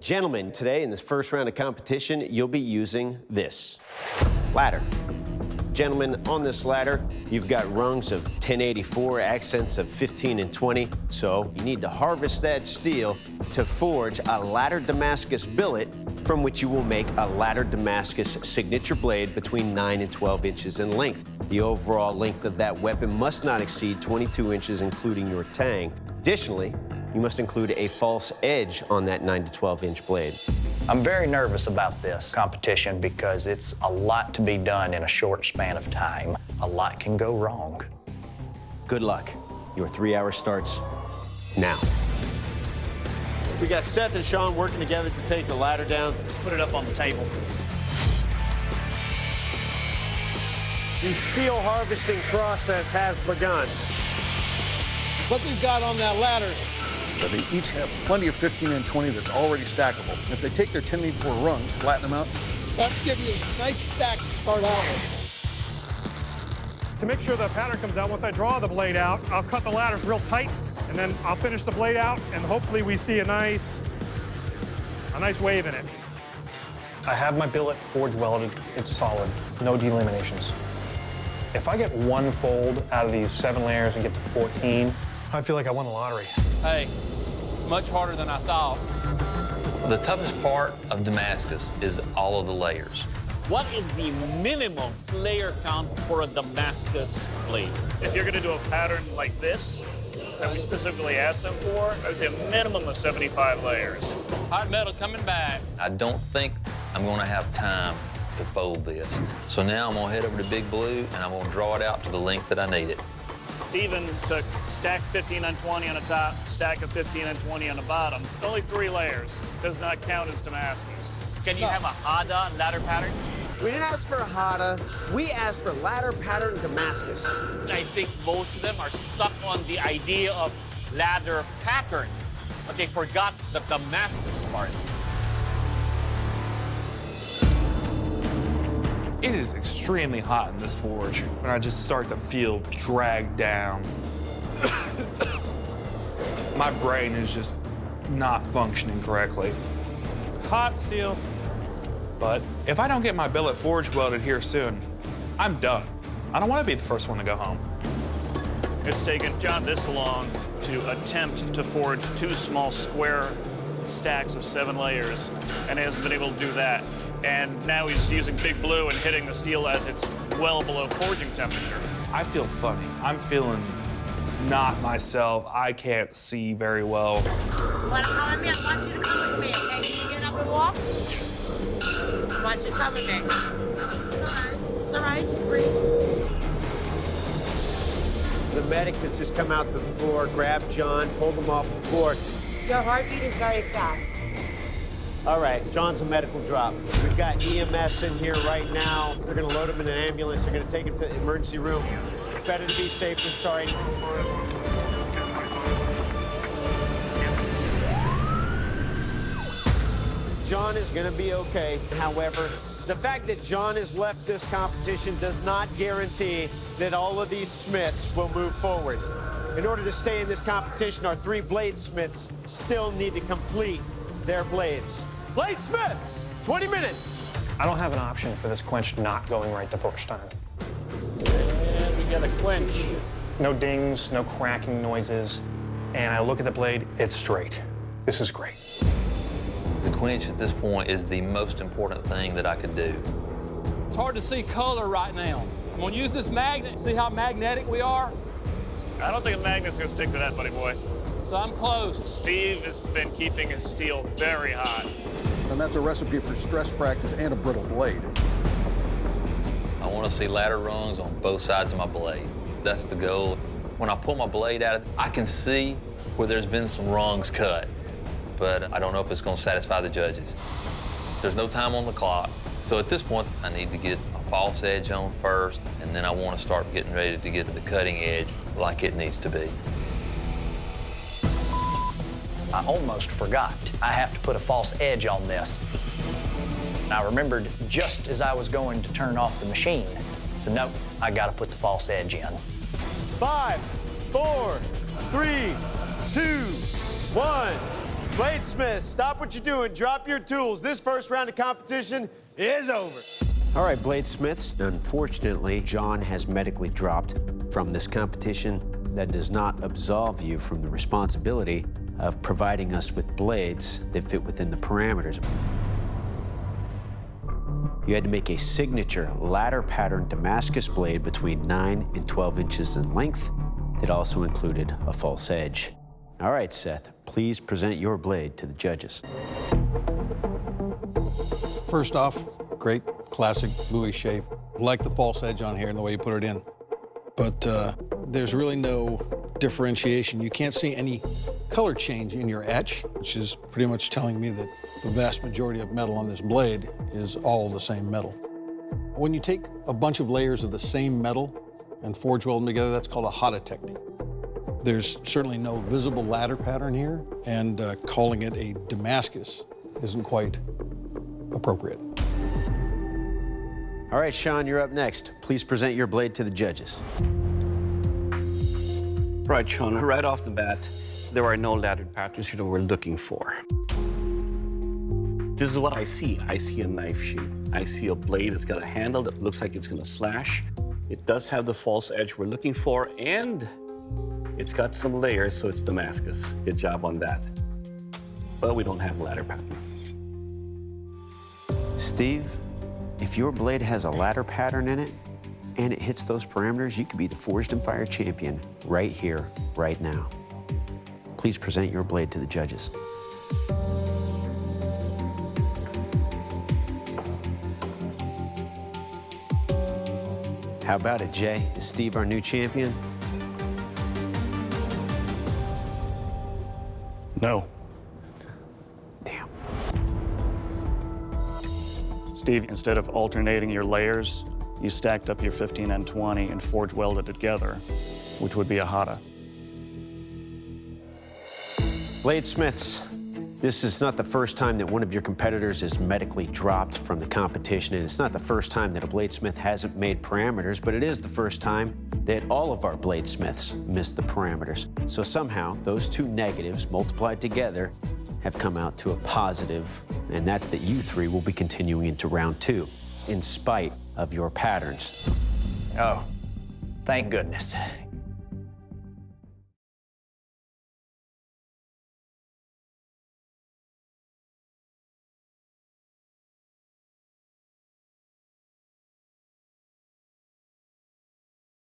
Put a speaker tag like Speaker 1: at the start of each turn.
Speaker 1: Gentlemen, today in this first round of competition, you'll be using this ladder. Gentlemen, on this ladder, you've got rungs of 1084, accents of 15 and 20. So you need to harvest that steel to forge a Ladder Damascus billet from which you will make a Ladder Damascus signature blade between 9 and 12 inches in length. The overall length of that weapon must not exceed 22 inches, including your tang. Additionally, you must include a false edge on that 9 to 12 inch blade.
Speaker 2: I'm very nervous about this competition because it's a lot to be done in a short span of time. A lot can go wrong.
Speaker 1: Good luck. Your 3 hour starts now. We got Seth and Sean working together to take the ladder down.
Speaker 2: Let's put it up on the table.
Speaker 1: The steel harvesting process has begun.
Speaker 3: What they've got on that ladder, they each have plenty of 15 and 20 that's already stackable. If they take their 1084 rungs, flatten them out,
Speaker 4: Let's give you a nice stack to start out with.
Speaker 5: To make sure the pattern comes out, once I draw the blade out, I'll cut the ladders real tight, and then I'll finish the blade out, and hopefully we see a nice wave in it.
Speaker 6: I have my billet forge welded. It's solid, no delaminations. If I get one fold out of these 7 layers and get to 14, I feel like I won the lottery.
Speaker 7: Hey, much harder than I thought.
Speaker 8: The toughest part of Damascus is all of the layers.
Speaker 7: What is the minimum layer count for a Damascus blade?
Speaker 9: If you're gonna do a pattern like this, that we specifically asked them for, I would say a minimum of 75 layers.
Speaker 7: Hot metal coming back.
Speaker 8: I don't think I'm gonna have time to fold this. So now I'm gonna head over to Big Blue and I'm gonna draw it out to the length that I need it.
Speaker 9: Steven took stack 15 and 20 on the top, stack of 15 and 20 on the bottom. Only 3 layers. Does not count as Damascus.
Speaker 7: Can you have a Hada ladder pattern?
Speaker 1: We didn't ask for Hada. We asked for ladder pattern Damascus.
Speaker 7: I think most of them are stuck on the idea of ladder pattern, but they forgot the Damascus part.
Speaker 10: It is extremely hot in this forge, and I just start to feel dragged down. My brain is just not functioning correctly. Hot steel. But if I don't get my billet forge welded here soon, I'm done. I don't want to be the first one to go home.
Speaker 9: It's taken John this long to attempt to forge 2 small square stacks of 7 layers, and he hasn't been able to do that. And now he's using Big Blue and hitting the steel as it's well below forging temperature.
Speaker 10: I feel funny. I'm feeling not myself. I can't see very well.
Speaker 11: I want you to come with me, okay? Can you get up and walk? I want you to come with me. It's all right, just breathe.
Speaker 1: The medic has just come out to the floor, grabbed John, pulled him off the floor.
Speaker 11: Your heartbeat is very fast.
Speaker 1: All right, John's a medical drop. We've got EMS in here right now. They're gonna load him in an ambulance. They're gonna take him to the emergency room. It's better to be safe than sorry. John is gonna be okay. However, the fact that John has left this competition does not guarantee that all of these smiths will move forward. In order to stay in this competition, our 3 bladesmiths still need to complete their blades. Bladesmiths, 20 minutes.
Speaker 6: I don't have an option for this quench not going right the first time.
Speaker 1: And we got a quench.
Speaker 6: No dings, no cracking noises, and I look at the blade, it's straight. This is great.
Speaker 8: The quench at this point is the most important thing that I could do.
Speaker 7: It's hard to see color right now. I'm gonna use this magnet, see how magnetic we are?
Speaker 9: I don't think a magnet's gonna stick to that, buddy boy.
Speaker 7: So I'm close.
Speaker 9: Steve has been keeping his steel very hot.
Speaker 3: and that's a recipe for stress fractures and a brittle blade.
Speaker 8: I want to see ladder rungs on both sides of my blade. That's the goal. When I pull my blade out, I can see where there's been some rungs cut, but I don't know if it's going to satisfy the judges. There's no time on the clock, so at this point, I need to get a false edge on first, and then I want to start getting ready to get to the cutting edge like it needs to be.
Speaker 2: I almost forgot. I have to put a false edge on this. I remembered just as I was going to turn off the machine. So no, I got to put the false edge in.
Speaker 1: 5, 4, 3, 2, 1. Bladesmiths, stop what you're doing. Drop your tools. This first round of competition is over. All right, Bladesmiths. Unfortunately, John has medically dropped from this competition. That does not absolve you from the responsibility of providing us with blades that fit within the parameters. You had to make a signature ladder pattern Damascus blade between 9 and 12 inches in length that also included a false edge. All right, Seth, please present your blade to the judges.
Speaker 3: First off, great classic buoy shape. Like the false edge on here and the way you put it in. But there's really no differentiation. You can't see any color change in your etch, which is pretty much telling me that the vast majority of metal on this blade is all the same metal. When you take a bunch of layers of the same metal and forge weld them together, that's called a Hada technique. There's certainly no visible ladder pattern here, and calling it a Damascus isn't quite appropriate.
Speaker 1: All right, Sean, you're up next. Please present your blade to the judges.
Speaker 12: Right, Sean, right off the bat, there are no laddered patterns here that we're looking for. This is what I see. I see a knife shape. I see a blade that's got a handle that looks like it's gonna slash. It does have the false edge we're looking for, and it's got some layers, so it's Damascus. Good job on that. But we don't have a ladder pattern.
Speaker 1: Steve, if your blade has a ladder pattern in it and it hits those parameters, you could be the Forged in Fire champion right here, right now. Please present your blade to the judges. How about it, Jay? Is Steve our new champion?
Speaker 9: No.
Speaker 1: Damn.
Speaker 9: Steve, instead of alternating your layers, you stacked up your 15 and 20 and forge welded together, which would be a Hada.
Speaker 1: Bladesmiths, this is not the first time that one of your competitors is medically dropped from the competition, and it's not the first time that a bladesmith hasn't made parameters, but it is the first time that all of our bladesmiths missed the parameters. So somehow, those two negatives multiplied together have come out to a positive, and that's that you three will be continuing into round 2, in spite of your patterns.
Speaker 2: Oh, thank goodness.